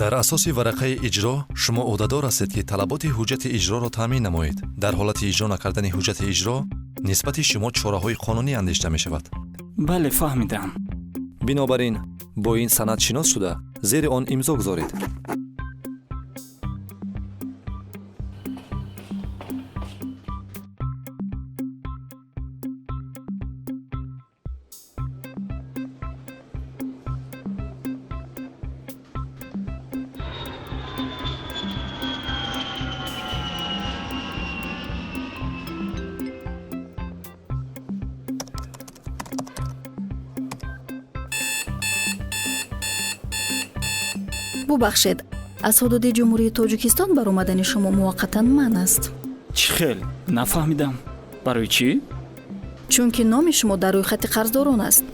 дар асоси варақаи иҷро шумо ӯҳдадор ҳастед ки талаботи ҳуҷҷати иҷроро таъмин намоед. дар ҳолати иҷро накардани ҳуҷҷати иҷро нисбати шумо чораҳои қонунӣ андешта мешавад. бале, фаҳмидам. бинобар ин бо ин санад шинос шуда зери он имзо гузоред. бубахшед, аз ҳудуди ҷумҳурии тоҷикистон баромадани шумо муваққатан манъ аст. чӣ хел? Нафаҳмидам. барои чӣ? чунки номи шумо дар рӯйхати қарздорон аст.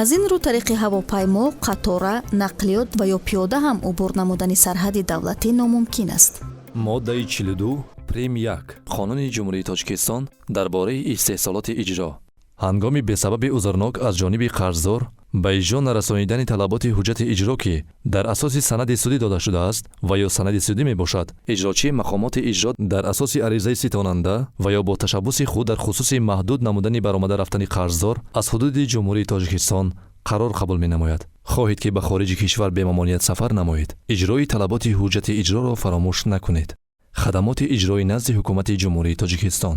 аз ин рӯ тариқи ҳавопаймо, қатора, нақлиёт ва ё пиёда ҳам убур намудани сарҳади давлатӣ номумкин аст. моддаи 42 прим 1 қонуни ҷумҳурии тоҷикистон дар бораи истеҳсолоти иҷро. ҳангоми бесабаби узрнок аз ҷониби қарздор ба иҷро нарасонидани талаботи ҳуҷҷати иҷро ки дар асоси санади судӣ дода шудааст ва ё санади судӣ мебошад, иҷрочии мақомоти иҷро дар асоси аризаи ситонанда ва ё бо ташаббуси худ дар хусуси маҳдуд намудани баромада рафтани қарздор аз ҳудуди ҷумҳурии тоҷикистон қарор қабул менамояд. хоҳед ки ба хориҷи кишвар бемамоният сафар намоед, иҷрои талаботи ҳуҷҷати иҷроро фаромӯш накунед. хадамоти иҷрои назди ҳукумати ҷумҳурии тоҷикистон.